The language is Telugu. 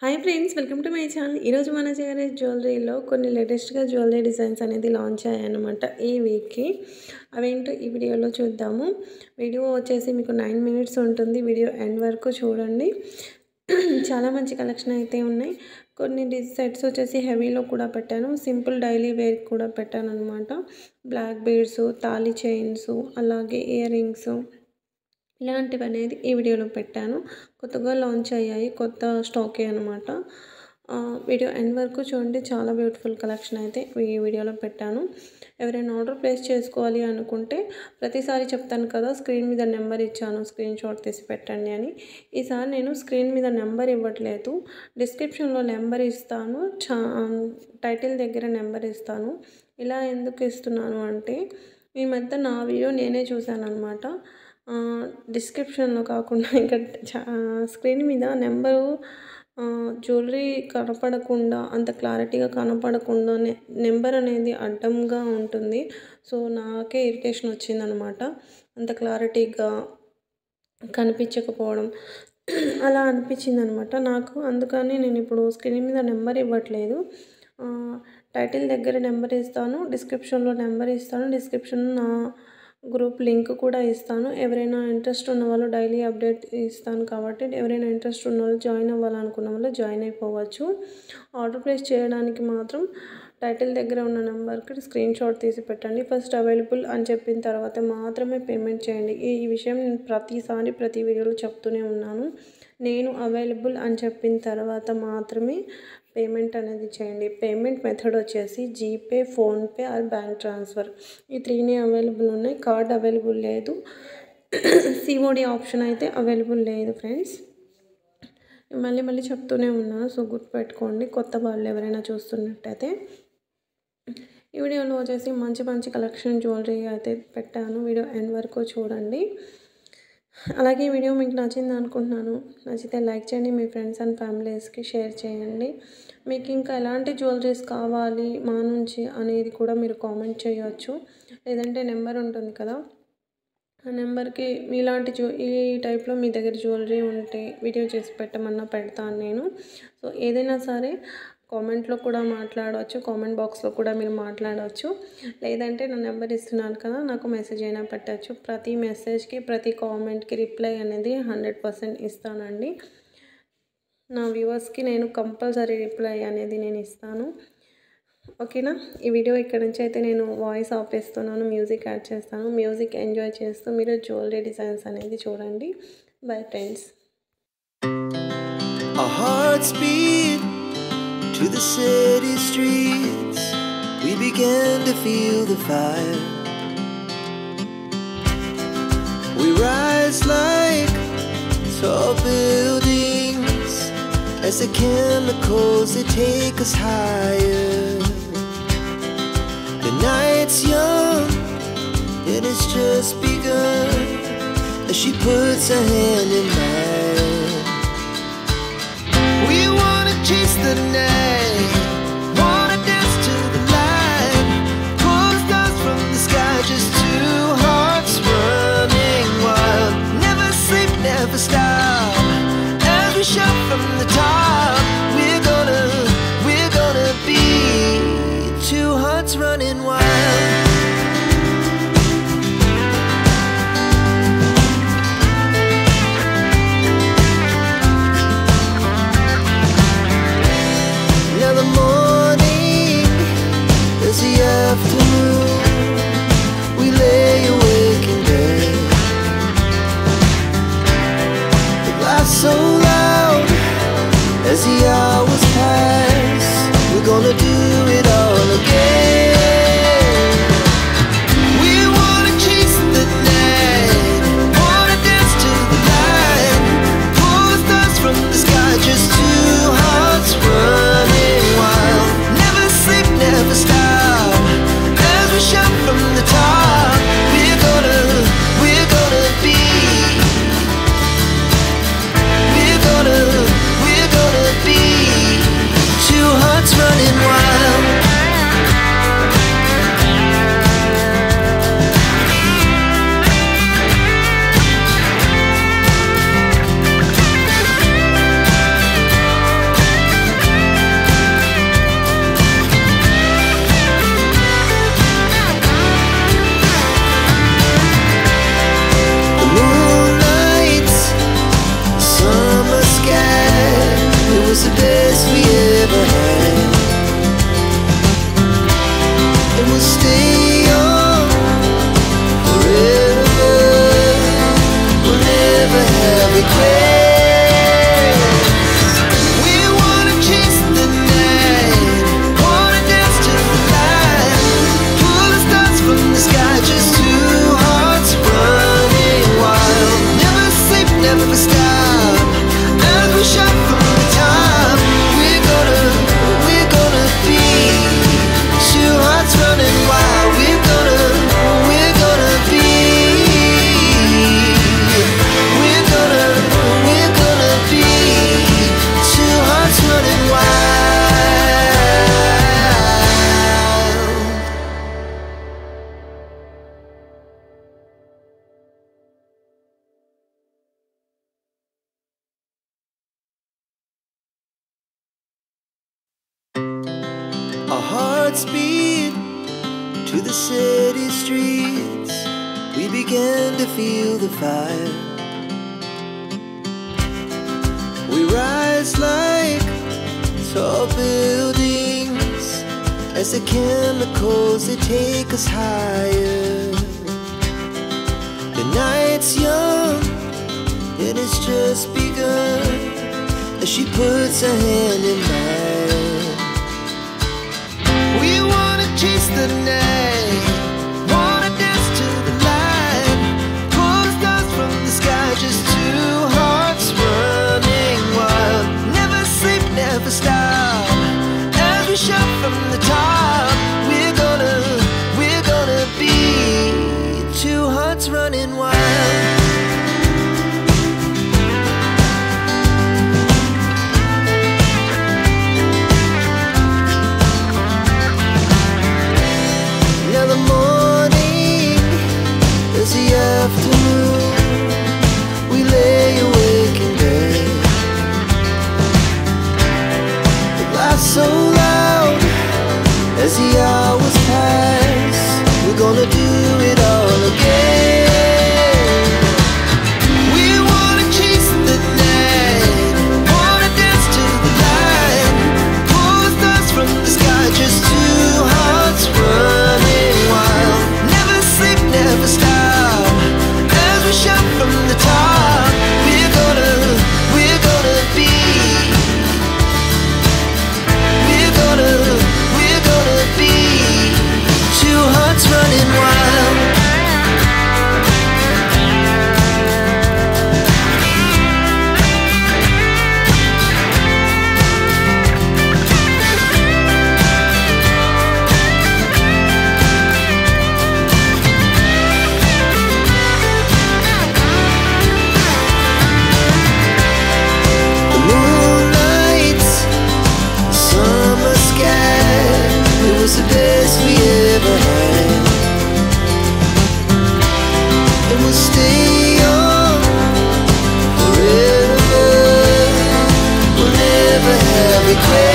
Hi friends, welcome to my channel. ఈరోజు మన చేరే జ్యువెలరీలో కొన్ని లేటెస్ట్గా జ్యువెలరీ డిజైన్స్ అనేది లాంచ్ అయ్యాయన్నమాట ఈ వీక్కి. అవేంటో ఈ వీడియోలో చూద్దాము. వీడియో వచ్చేసి మీకు 9 మినిట్స్ ఉంటుంది. వీడియో ఎండ్ వరకు చూడండి. చాలా మంచి కలెక్షన్ అయితే ఉన్నాయి. కొన్ని సెట్స్ వచ్చేసి హెవీలో కూడా పెట్టాను, సింపుల్ డైలీ వేర్ కూడా పెట్టాను అనమాట. బ్లాక్ బీడ్స్, తాళి చైన్స్, అలాగే ఇయర్ రింగ్స్ ఇలాంటివి అనేది ఈ వీడియోలో పెట్టాను. కొత్తగా లాంచ్ అయ్యాయి, కొత్త స్టాకే అనమాట. వీడియో ఎండ్ వరకు చూడండి. చాలా బ్యూటిఫుల్ కలెక్షన్ అయితే ఈ వీడియోలో పెట్టాను. ఎవరైనా ఆర్డర్ ప్లేస్ చేసుకోవాలి అనుకుంటే ప్రతిసారి చెప్తాను కదా, స్క్రీన్ మీద నెంబర్ ఇచ్చాను, స్క్రీన్ షాట్ తీసి పెట్టండి అని. ఈసారి నేను స్క్రీన్ మీద నెంబర్ ఇవ్వట్లేదు, డిస్క్రిప్షన్లో నెంబర్ ఇస్తాను, టైటిల్ దగ్గర నెంబర్ ఇస్తాను. ఇలా ఎందుకు ఇస్తున్నాను అంటే, ఈ మధ్య నా వీడియో నేనే చూశాను అనమాట. డిస్క్రిప్షన్లో కాకుండా ఇంకా స్క్రీన్ మీద నెంబరు జ్యువెలరీ కనపడకుండా, అంత క్లారిటీగా కనపడకుండా నెంబర్ అనేది అడ్డంగా ఉంటుంది. సో నాకే ఇరిటేషన్ వచ్చిందనమాట, అంత క్లారిటీగా కనిపించకపోవడం అలా అనిపించింది అనమాట నాకు. అందుకని నేను ఇప్పుడు స్క్రీన్ మీద నెంబర్ ఇవ్వట్లేదు, టైటిల్ దగ్గర నెంబర్ ఇస్తాను, డిస్క్రిప్షన్లో నెంబర్ ఇస్తాను, డిస్క్రిప్షన్లో నా గ్రూప్ లింక్ కూడా ఇస్తాను. ఎవరైనా ఇంట్రెస్ట్ ఉన్న వాళ్ళు డైలీ అప్డేట్ ఇస్తాను కాబట్టి, ఎవరైనా ఇంట్రెస్ట్ ఉన్న వాళ్ళు జాయిన్ అవ్వాలనుకున్న వాళ్ళు జాయిన్ అయిపోవచ్చు. ఆర్డర్ ప్లేస్ చేయడానికి మాత్రం టైటిల్ దగ్గర ఉన్న నెంబర్కి స్క్రీన్ షాట్ తీసి పెట్టండి. ఫస్ట్ అవైలబుల్ అని చెప్పిన తర్వాత మాత్రమే పేమెంట్ చేయండి. ఈ విషయం నేను ప్రతిసారి ప్రతి వీడియోలో చెప్తూనే ఉన్నాను. నేను అవైలబుల్ అని చెప్పిన తర్వాత మాత్రమే పేమెంట్ అనేది చేయండి. పేమెంట్ మెథడ్ వచ్చేసి GPay, PhonePe or bank transfer, ఈ 3నే అవైలబుల్ ఉన్నాయి. కార్డ్ అవైలబుల్ లేదు, సిఓడి ఆప్షన్ అయితే అవైలబుల్ లేదు ఫ్రెండ్స్. మళ్ళీ చెప్తూనే ఉన్నాను, సో గుర్తుపెట్టుకోండి కొత్త వాళ్ళు ఎవరైనా చూస్తున్నట్టయితే. ఈ వీడియోలో వచ్చేసి మంచి కలెక్షన్ జ్యువెలరీ అయితే పెట్టాను. వీడియో ఎండ్ వరకు చూడండి. అలాగే వీడియో మీకు నచ్చింది అనుకుంటున్నాను. నచ్చితే లైక్ చేయండి, మీ ఫ్రెండ్స్ అండ్ ఫ్యామిలీస్కి షేర్ చేయండి. మీకు ఇంకా ఎలాంటి జ్యువెలరీస్ కావాలి మా నుంచి అనేది కూడా మీరు కామెంట్ చేయవచ్చు. లేదంటే నెంబర్ ఉంటుంది కదా, ఆ నెంబర్కి మీలాంటి ఈ టైప్లో మీ దగ్గర జ్యువెలరీ ఉంటే వీడియో చేసి పెట్టమన్నా పెడతాను నేను. సో ఏదైనా సరే కామెంట్లో కూడా మాట్లాడవచ్చు, కామెంట్ బాక్స్లో కూడా మీరు మాట్లాడవచ్చు. లేదంటే నా నెంబర్ ఇస్తున్నాను కదా, నాకు మెసేజ్ అయినా పెట్టచ్చు. ప్రతి మెసేజ్కి, ప్రతి కామెంట్కి రిప్లై అనేది 100% ఇస్తానండి. నా వ్యూవర్స్కి నేను కంపల్సరీ రిప్లై అనేది నేను ఇస్తాను. ఓకేనా? ఈ వీడియో ఇక్కడ నుంచి అయితే నేను వాయిస్ ఆపేస్తున్నాను, మ్యూజిక్ యాడ్ చేస్తాను. మ్యూజిక్ ఎంజాయ్ చేస్తూ మీరు జ్యువెలరీ డిజైన్స్ అనేది చూడండి. Bye friends. To the city streets, we began to feel the fire. We rise like tall buildings as the chemicals, they take us higher. The night's young and it's just begun as she puts her hand in mine. We wanna chase the night, wanna dance to the light, pull the stars from the sky, just two hearts running wild. Never sleep, never stop, as we shout from the top. We're gonna be two hearts running wild. We lay awake in bed, the glass so loud as the hours pass. We're gonna do it all again. We wanna chase the night, wanna dance to the light, pull the stars from the sky, just two hearts running wild. Never sleep, never stop, as we shout from the top. We're gonna be, we're gonna be It was the best we ever had. And we'll stay young forever. We'll never have regrets. We wanna chase the night, wanna dance to the light, pull the stars from the sky, just two hearts running wild. Never sleep, never stop, as we shout from the top. We're gonna be two hearts running wild. We're gonna be. We're gonna be two hearts running wild. Our hearts beat to the city streets. We began to feel the fire. We rise like tall buildings as the chemicals, they take us higher. The night's young and it's just begun as she puts her hand in mine. We wanna chase the night, wanna dance to the light, pull the stars from the sky, just two hearts running wild. Never sleep, never stop, as we shout from the top. We're gonna be two hearts running wild. Now the morning is the afternoon. We lay awake in bed. The laughs so loud as the hours pass. We're gonna do it all again. We wanna chase the night, wanna dance to the light, pull the stars from the sky, just two hearts running wild. Never sleep, never stop, as we shout from the top. We're gonna be. We're gonna be two hearts running wild. The moonlight, the summer sky, it was the best we ever had. And we'll stay young forever. We'll never have regrets.